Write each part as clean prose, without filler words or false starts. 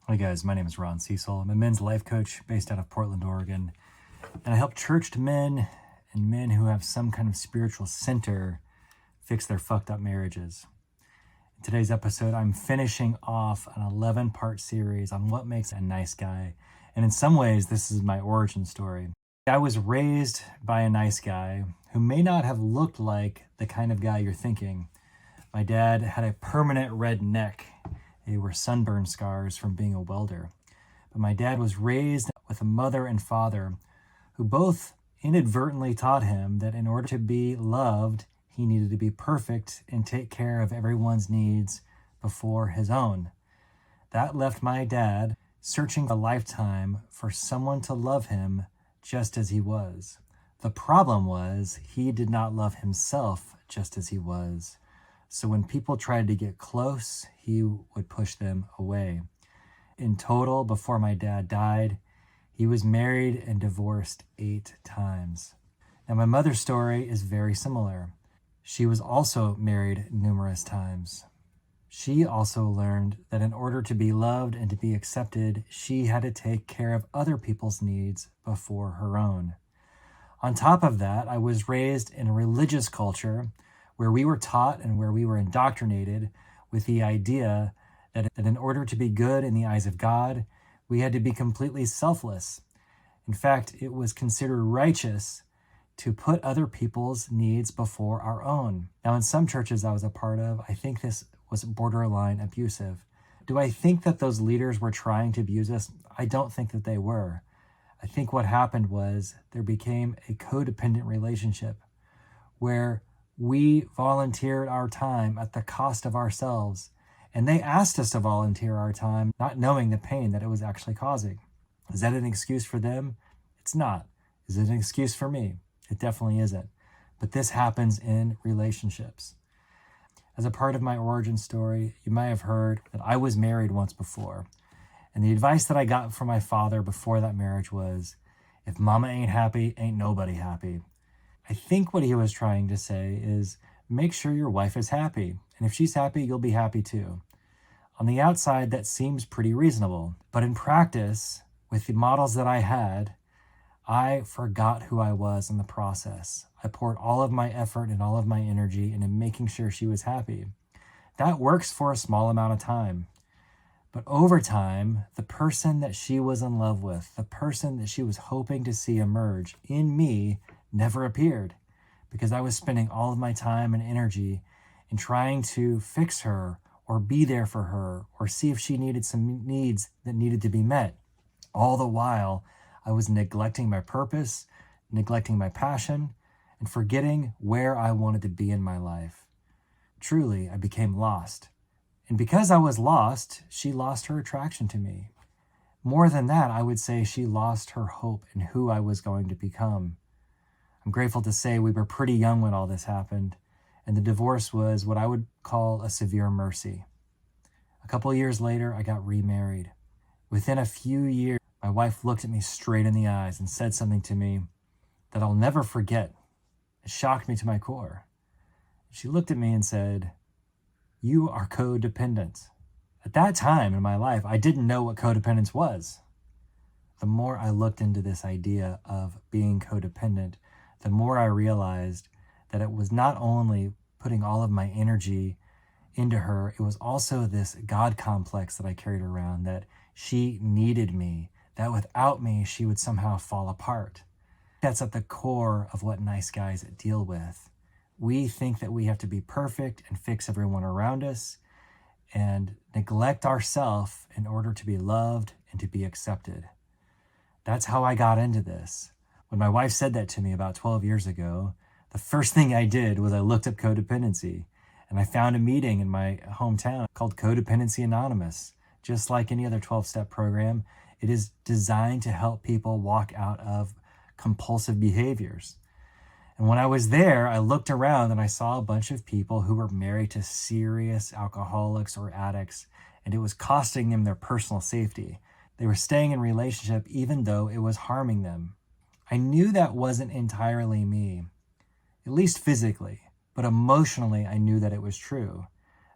Hi guys, my name is Cecil. I'm a men's life coach based out of Portland, Oregon, and I help churched men and men who have some kind of spiritual center fix their fucked up marriages. In today's episode, I'm finishing off an 11-part series on what makes a nice guy, and in some ways, this is my origin story. I was raised by a nice guy who may not have looked like the kind of guy you're thinking. My dad had a permanent red neck. They were sunburn scars from being a welder. But my dad was raised with a mother and father who both inadvertently taught him that in order to be loved, he needed to be perfect and take care of everyone's needs before his own. That left my dad searching a lifetime for someone to love him just as he was. The problem was he did not love himself just as he was. So when people tried to get close, he would push them away. In total, before my dad died, he was married and divorced 8 times. Now, my mother's story is very similar. She was also married numerous times. She also learned that in order to be loved and to be accepted, she had to take care of other people's needs before her own. On top of that, I was raised in a religious culture where we were taught and where we were indoctrinated with the idea that in order to be good in the eyes of God, we had to be completely selfless. In fact, it was considered righteous to put other people's needs before our own. Now, in some churches I was a part of, I think this was borderline abusive. Do I think that those leaders were trying to abuse us? I don't think that they were. I think what happened was there became a codependent relationship where we volunteered our time at the cost of ourselves, and they asked us to volunteer our time, not knowing the pain that it was actually causing. Is that an excuse for them? It's not. Is it an excuse for me? It definitely isn't. But this happens in relationships. As a part of my origin story, you might have heard that I was married once before. And the advice that I got from my father before that marriage was, if mama ain't happy, ain't nobody happy. I think what he was trying to say is make sure your wife is happy. And if she's happy, you'll be happy too. On the outside, that seems pretty reasonable. But in practice, with the models that I had, I forgot who I was in the process. I poured all of my effort and all of my energy into making sure she was happy. That works for a small amount of time. But over time, the person that she was in love with, the person that she was hoping to see emerge in me, never appeared because I was spending all of my time and energy in trying to fix her or be there for her or see if she needed some needs that needed to be met. All the while, I was neglecting my purpose, neglecting my passion, and forgetting where I wanted to be in my life. Truly, I became lost. And because I was lost, she lost her attraction to me. More than that, I would say she lost her hope in who I was going to become. I'm grateful to say we were pretty young when all this happened, and the divorce was what I would call a severe mercy. A couple of years later, I got remarried. Within a few years, my wife looked at me straight in the eyes and said something to me that I'll never forget. It shocked me to my core. She looked at me and said, "You are codependent." At that time in my life, I didn't know what codependence was. The more I looked into this idea of being codependent, the more I realized that it was not only putting all of my energy into her, it was also this God complex that I carried around, that she needed me, that without me, she would somehow fall apart. That's at the core of what nice guys deal with. We think that we have to be perfect and fix everyone around us and neglect ourselves in order to be loved and to be accepted. That's how I got into this. When my wife said that to me about 12 years ago, the first thing I did was I looked up codependency, and I found a meeting in my hometown called Codependency Anonymous. Just like any other 12-step program, it is designed to help people walk out of compulsive behaviors. And when I was there, I looked around and I saw a bunch of people who were married to serious alcoholics or addicts, and it was costing them their personal safety. They were staying in relationship even though it was harming them. I knew that wasn't entirely me, at least physically, but emotionally I knew that it was true.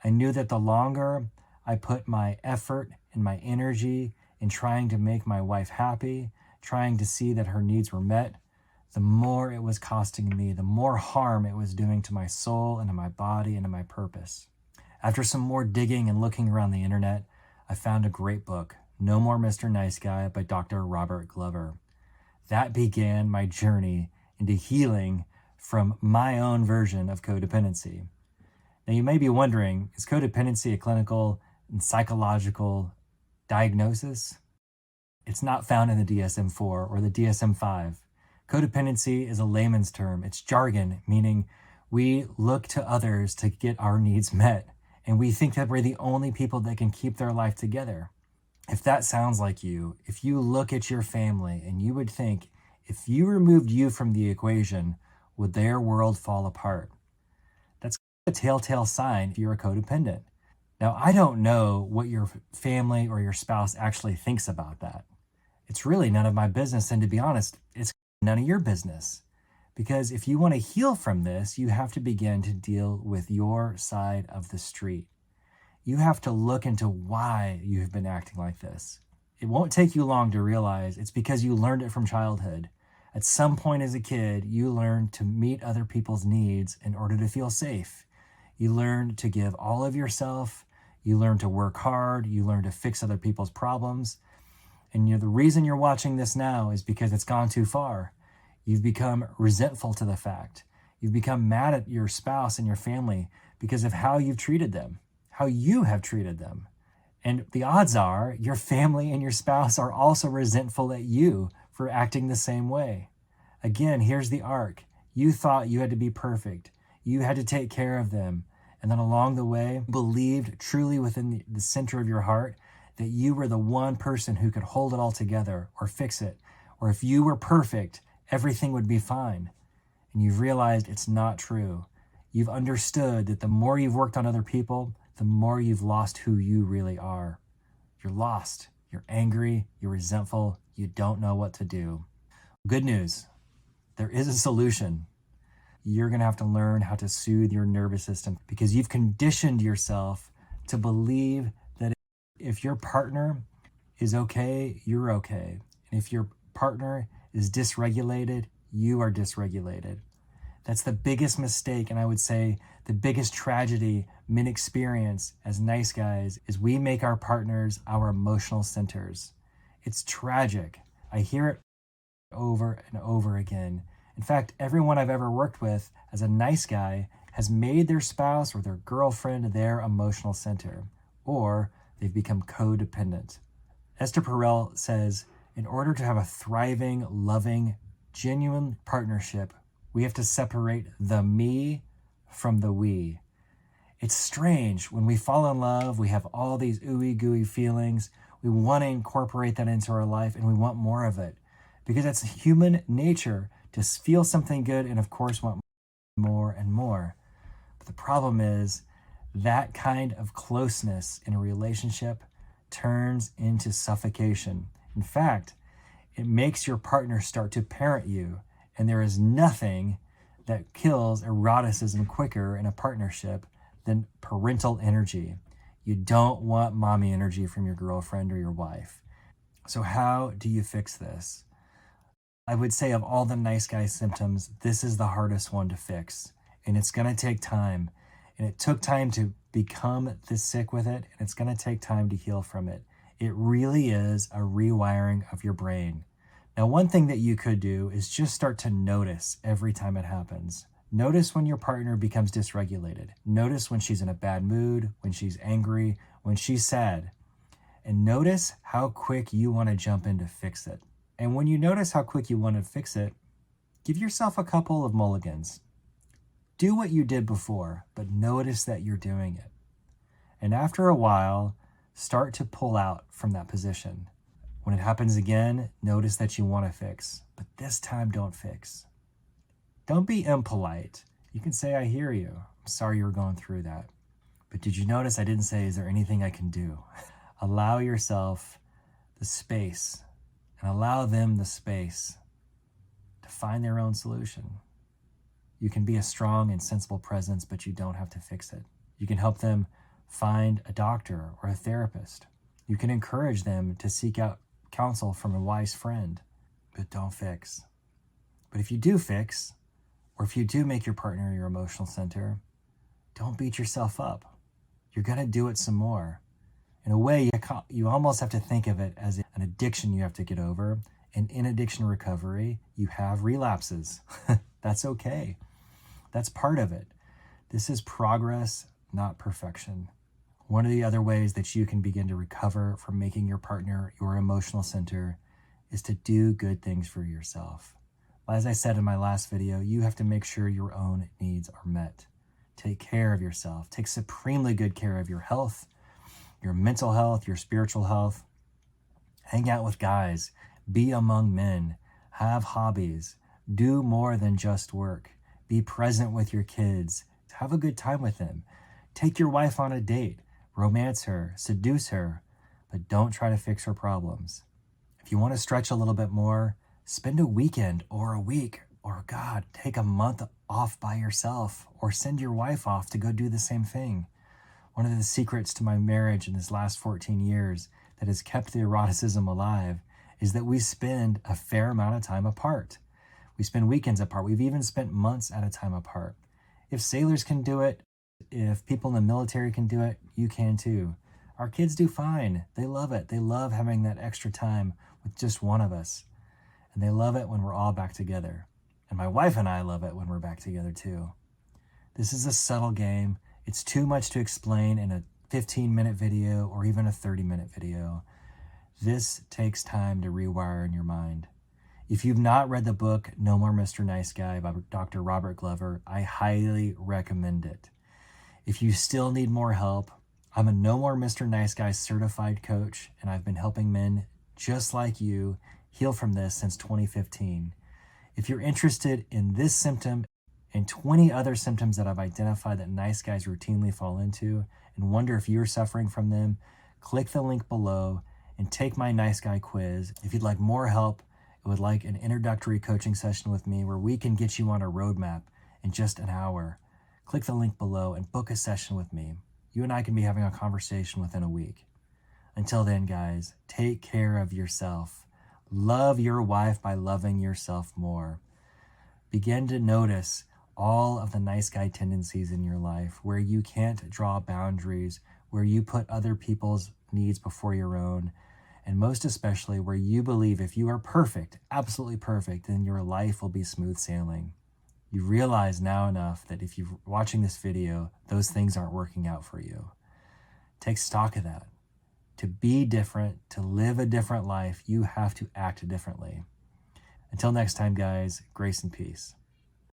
I knew that the longer I put my effort and my energy in trying to make my wife happy, trying to see that her needs were met, the more it was costing me, the more harm it was doing to my soul and to my body and to my purpose. After some more digging and looking around the internet, I found a great book, No More Mr. Nice Guy by Dr. Robert Glover. That began my journey into healing from my own version of codependency. Now, you may be wondering, is codependency a clinical and psychological diagnosis? It's not found in the DSM-4 or the DSM-5. Codependency is a layman's term. It's jargon, meaning we look to others to get our needs met, and we think that we're the only people that can keep their life together. If that sounds like you, if you look at your family and you would think, if you removed you from the equation, would their world fall apart? That's a telltale sign if you're a codependent. Now, I don't know what your family or your spouse actually thinks about that. It's really none of my business, and to be honest, it's none of your business. Because if you want to heal from this, you have to begin to deal with your side of the street. You have to look into why you've been acting like this. It won't take you long to realize it's because you learned it from childhood. At some point as a kid, you learned to meet other people's needs in order to feel safe. You learned to give all of yourself. You learned to work hard. You learned to fix other people's problems. And the reason you're watching this now is because it's gone too far. You've become resentful to the fact. You've become mad at your spouse and your family because of how you've treated them, how you have treated them. And the odds are your family and your spouse are also resentful at you for acting the same way. Again, here's the arc. You thought you had to be perfect. You had to take care of them. And then along the way, believed truly within the center of your heart that you were the one person who could hold it all together or fix it. Or if you were perfect, everything would be fine. And you've realized it's not true. You've understood that the more you've worked on other people, the more you've lost who you really are. You're lost. You're angry. You're resentful. You don't know what to do. Good news. There is a solution. You're going to have to learn how to soothe your nervous system because you've conditioned yourself to believe that if your partner is okay, you're okay. And if your partner is dysregulated, you are dysregulated. That's the biggest mistake, and I would say the biggest tragedy men experience as nice guys is we make our partners our emotional centers. It's tragic. I hear it over and over again. In fact, everyone I've ever worked with as a nice guy has made their spouse or their girlfriend their emotional center, or they've become codependent. Esther Perel says, in order to have a thriving, loving, genuine partnership, we have to separate the me from the we. It's strange. When we fall in love, we have all these ooey gooey feelings. We want to incorporate that into our life and we want more of it because it's human nature to feel something good and of course want more and more. But the problem is that kind of closeness in a relationship turns into suffocation. In fact, it makes your partner start to parent you. And there is nothing that kills eroticism quicker in a partnership than parental energy. You don't want mommy energy from your girlfriend or your wife. So how do you fix this? I would say of all the nice guy symptoms, this is the hardest one to fix. And it's going to take time. And it took time to become this sick with it. And it's going to take time to heal from it. It really is a rewiring of your brain. Now, one thing that you could do is just start to notice every time it happens. Notice when your partner becomes dysregulated. Notice when she's in a bad mood, when she's angry, when she's sad. And notice how quick you want to jump in to fix it. And when you notice how quick you want to fix it, give yourself a couple of mulligans. Do what you did before, but notice that you're doing it. And after a while, start to pull out from that position. When it happens again, notice that you want to fix, but this time don't fix. Don't be impolite. You can say, I hear you. I'm sorry you were going through that. But did you notice I didn't say, is there anything I can do? Allow yourself the space and allow them the space to find their own solution. You can be a strong and sensible presence, but you don't have to fix it. You can help them find a doctor or a therapist. You can encourage them to seek out counsel from a wise friend, but don't fix. But if you do fix, or if you do make your partner your emotional center, don't beat yourself up. You're going to do it some more. In a way, you almost have to think of it as an addiction you have to get over. And in addiction recovery, you have relapses. That's okay. That's part of it. This is progress, not perfection. One of the other ways that you can begin to recover from making your partner your emotional center is to do good things for yourself. As I said in my last video, you have to make sure your own needs are met. Take care of yourself. Take supremely good care of your health, your mental health, your spiritual health. Hang out with guys. Be among men. Have hobbies. Do more than just work. Be present with your kids. Have a good time with them. Take your wife on a date. Romance her. Seduce her. But don't try to fix her problems. If you want to stretch a little bit more, spend a weekend or a week, or God, take a month off by yourself, or send your wife off to go do the same thing. One of the secrets to my marriage in this last 14 years that has kept the eroticism alive is that we spend a fair amount of time apart. We spend weekends apart. We've even spent months at a time apart. If sailors can do it, if people in the military can do it, you can too. Our kids do fine. They love it. They love having that extra time with just one of us. And they love it when we're all back together. And my wife and I love it when we're back together too. This is a subtle game. It's too much to explain in a 15-minute video or even a 30-minute video. This takes time to rewire in your mind. If you've not read the book, No More Mr. Nice Guy by Dr. Robert Glover, I highly recommend it. If you still need more help, I'm a No More Mr. Nice Guy certified coach, and I've been helping men just like you heal from this since 2015. If you're interested in this symptom and 20 other symptoms that I've identified that nice guys routinely fall into and wonder if you're suffering from them, click the link below and take my nice guy quiz. If you'd like more help, would like an introductory coaching session with me where we can get you on a roadmap in just an hour, click the link below and book a session with me. You and I can be having a conversation within a week. Until then, guys, take care of yourself. Love your wife by loving yourself more. Begin to notice all of the nice guy tendencies in your life where you can't draw boundaries, where you put other people's needs before your own, and most especially where you believe if you are perfect, absolutely perfect, then your life will be smooth sailing. You realize now enough that if you're watching this video, those things aren't working out for you. Take stock of that. To be different, to live a different life, you have to act differently. Until next time, guys, grace and peace.